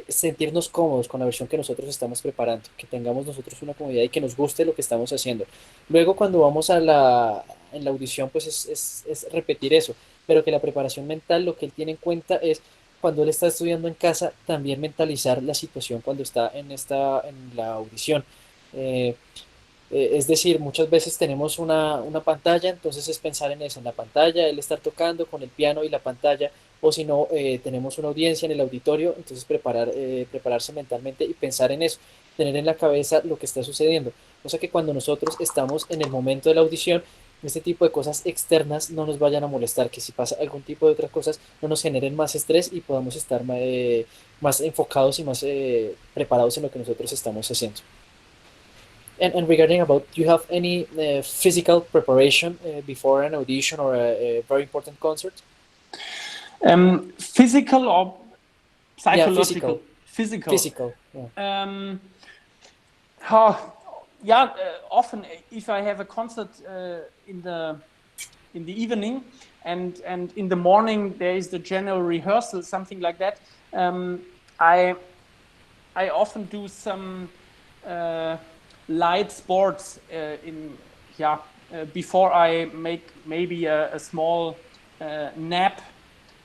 sentirnos cómodos con la versión que nosotros estamos preparando, que tengamos nosotros una comodidad y que nos guste lo que estamos haciendo. Luego, cuando vamos en la audición, pues es repetir eso, pero que la preparación mental, lo que él tiene en cuenta es cuando él está estudiando en casa, también mentalizar la situación cuando está en la audición. Eh, es decir, muchas veces tenemos una pantalla, entonces es pensar en eso, en la pantalla, él estar tocando con el piano y la pantalla, o si no, tenemos una audiencia en el auditorio, entonces prepararse mentalmente y pensar en eso, tener en la cabeza lo que está sucediendo. O sea que cuando nosotros estamos en el momento de la audición, este tipo de cosas externas no nos vayan a molestar, que si pasa algún tipo de otras cosas no nos generen más estrés y podamos estar más enfocados y más preparados en lo que nosotros estamos haciendo. And regarding about, do you have any physical preparation before an audition or a very important concert? Physical or Yeah, psychological? physical, Physical. physical. Yeah. Um, how, yeah, often if I have a concert in the evening and in the morning there is the general rehearsal, something like that. I I often do some uh, light sports in yeah before I make maybe a small nap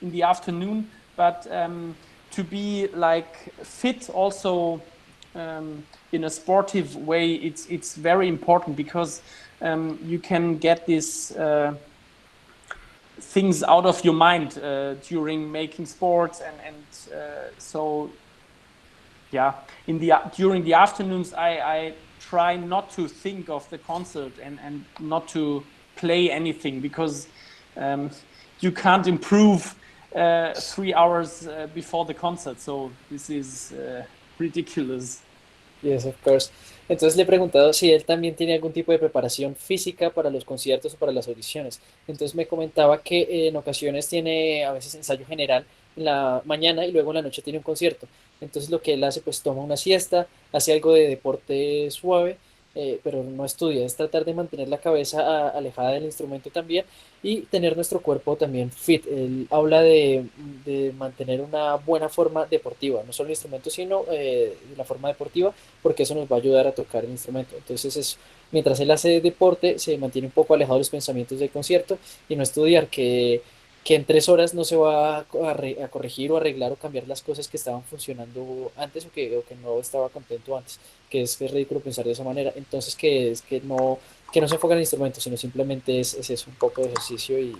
in the afternoon. But to be like fit also in a sportive way, it's very important because you can get this. Things out of your mind during making sports and so yeah in the during the afternoons I try not to think of the concert and not to play anything because you can't improve 3 hours before the concert, so this is ridiculous. Yes, of course. Entonces le he preguntado si él también tiene algún tipo de preparación física para los conciertos o para las audiciones. Entonces me comentaba que en ocasiones tiene a veces ensayo general en la mañana y luego en la noche tiene un concierto. Entonces lo que él hace, pues toma una siesta, hace algo de deporte suave, pero no estudia. Es tratar de mantener la cabeza alejada del instrumento también y tener nuestro cuerpo también fit. Él habla de mantener una buena forma deportiva, no solo el instrumento, sino de la forma deportiva porque eso nos va a ayudar a tocar el instrumento. Entonces, mientras él hace deporte, se mantiene un poco alejado de los pensamientos del concierto y no estudiar que en 3 horas no se va a corregir o arreglar o cambiar las cosas que estaban funcionando antes o que no estaba contento antes, que es ridículo pensar de esa manera. Entonces, que no se enfoca en el instrumento, sino simplemente es eso, un poco de ejercicio y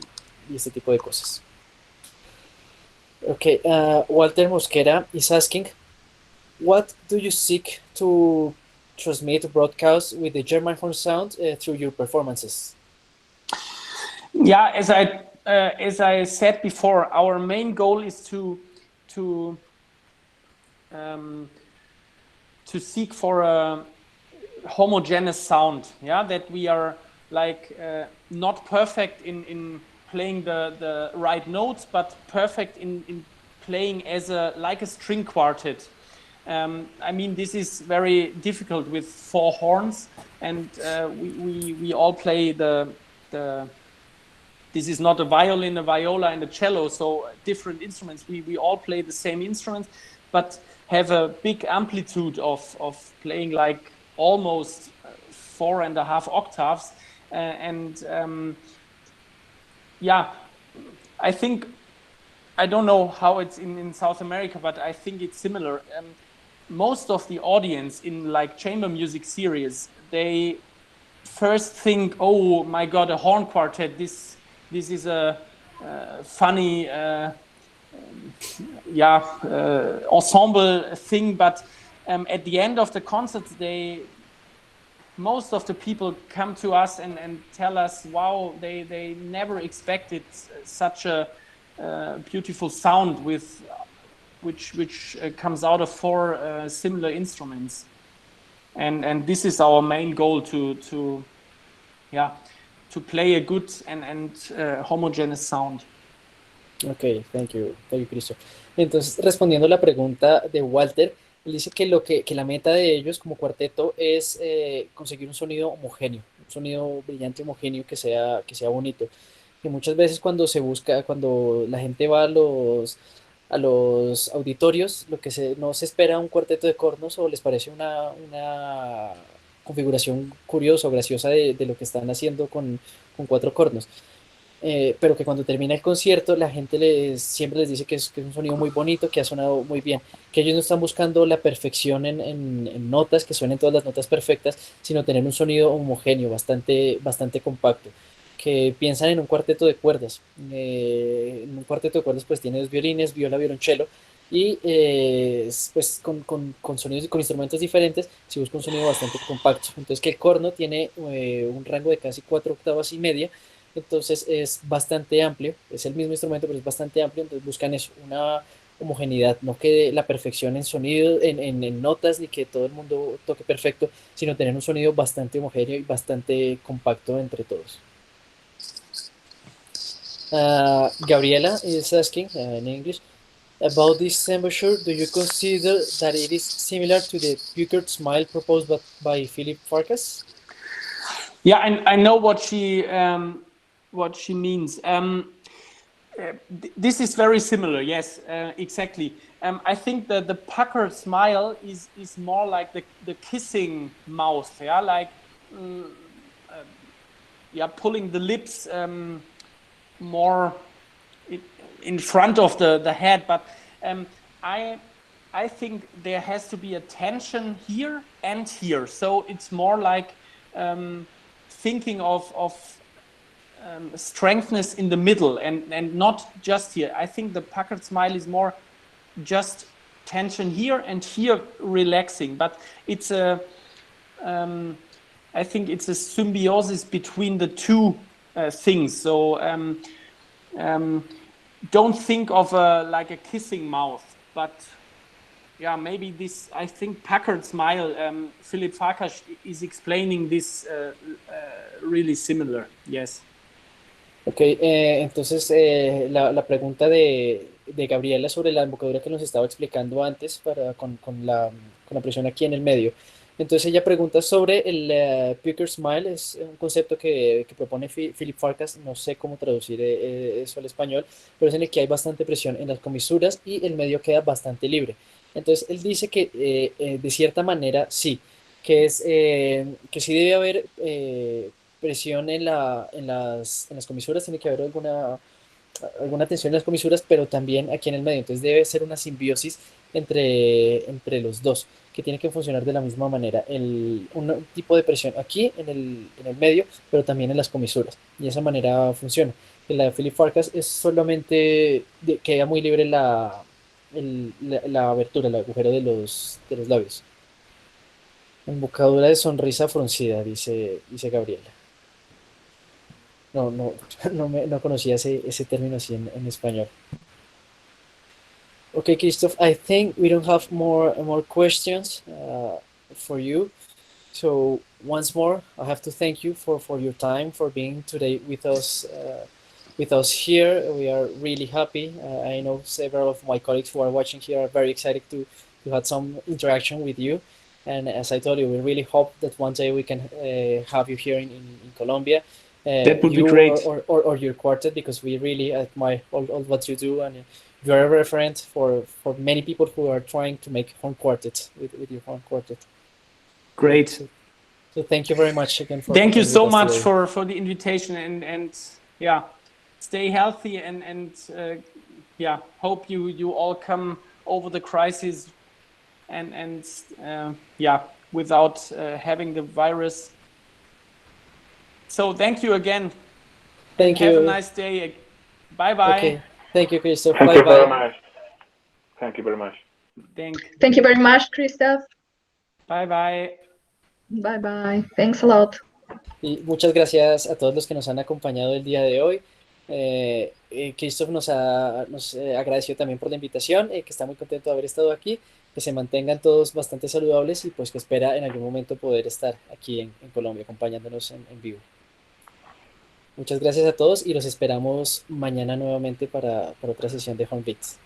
este tipo de cosas. Okay, Walter Mosquera is asking, what do you seek to transmit broadcast with the German horn sound through your performances? Yeah, as I said before, our main goal is to um, to seek for a homogeneous sound. Yeah, that we are like not perfect in playing the right notes, but perfect in playing as a like a string quartet. I mean, this is very difficult with 4 horns, and we all play the. This is not a violin, a viola, and a cello, so different instruments. We all play the same instruments, but have a big amplitude of playing like almost 4.5 octaves. And yeah, I think, I don't know how it's in South America, but I think it's similar. Most of the audience in like chamber music series, they first think, oh my God, a horn quartet, this is a funny ensemble thing, but at the end of the concert, most of the people come to us and tell us, wow, they never expected such a beautiful sound with which comes out of 4 similar instruments, and this is our main goal to play a good and homogeneous sound. Ok, thank you, Cristo. Entonces, respondiendo a la pregunta de Walter, él dice que la meta de ellos como cuarteto es conseguir un sonido homogéneo, un sonido brillante homogéneo que sea bonito. Que muchas veces cuando la gente va a los auditorios, no se espera un cuarteto de cornos o les parece una configuración curiosa o graciosa de lo que están haciendo con 4 cornos. Pero que cuando termina el concierto la gente siempre les dice que es un sonido muy bonito, que ha sonado muy bien, que ellos no están buscando la perfección en notas, que suenen todas las notas perfectas, sino tener un sonido homogéneo, bastante compacto, que piensan en un cuarteto de cuerdas. En un cuarteto de cuerdas pues tiene 2 violines, viola, violonchelo, y pues con sonidos y con instrumentos diferentes, si busca un sonido bastante compacto. Entonces que el corno tiene un rango de casi 4 octavas y media, entonces es bastante amplio, es el mismo instrumento pero es bastante amplio, entonces buscan eso, una homogeneidad, no que la perfección en sonido, en notas, ni que todo el mundo toque perfecto, sino tener un sonido bastante homogéneo y bastante compacto entre todos. Gabriela is asking in English about this embouchure. Do you consider that it is similar to the puckered smile proposed by Philip Farkas? Yeah, I know what she means. This is very similar. Yes, exactly. I think that the pucker smile is more like the kissing mouth. Yeah, like yeah, pulling the lips more in front of the head. But um, I I think there has to be a tension here and here. So it's more like thinking of strengthness in the middle and not just here. I think the puckered smile is more just tension here and here relaxing, but it's a I think it's a symbiosis between the two things. So don't think of like a kissing mouth, but yeah, maybe this. I think puckered smile. Philip Farkas is explaining this really similar. Yes. Ok, entonces la pregunta de Gabriela sobre la embocadura que nos estaba explicando antes con la presión aquí en el medio. Entonces ella pregunta sobre el Puker Smile, es un concepto que propone Philip Farkas, no sé cómo traducir eso al español, pero es en el que hay bastante presión en las comisuras y el medio queda bastante libre. Entonces él dice que de cierta manera sí, que sí debe haber presión en las comisuras, tiene que haber alguna tensión en las comisuras, pero también aquí en el medio. Entonces debe ser una simbiosis entre los dos, que tiene que funcionar de la misma manera. Un tipo de presión aquí en el medio, pero también en las comisuras. Y de esa manera funciona. En la de Philip Farkas es solamente queda muy libre la abertura, el agujero de los labios. Embocadura de sonrisa fruncida, dice Gabriela. No, no, no conocía ese término así en español. Okay, Christoph, I think we don't have more questions for you. So once more, I have to thank you for your time, for being today with us here. We are really happy. I know several of my colleagues who are watching here are very excited to have some interaction with you. And as I told you, we really hope that one day we can have you here in Colombia, That would be you great. or your quartet, because we really admire all what you do, and you're a reference for many people who are trying to make home quartets with your home quartet. So, Great. so, so thank you very much again for Thank you being with so us much today. for the invitation and yeah, stay healthy and yeah, hope you all come over the crisis and yeah, without having the virus. So thank you again and Thank have a you. nice day. Bye bye. Okay. Thank you, Christoph. Thank Bye you very bye. much. Thank you very much. Thank you very much, Christoph. Bye bye. Bye bye. Thanks a lot. Y muchas gracias a todos los que nos han acompañado el día de hoy. Christoph nos agradeció también por la invitación, que está muy contento de haber estado aquí, que se mantengan todos bastante saludables y pues que espera en algún momento poder estar aquí en Colombia acompañándonos en vivo. Muchas gracias a todos y los esperamos mañana nuevamente para otra sesión de Home Beats.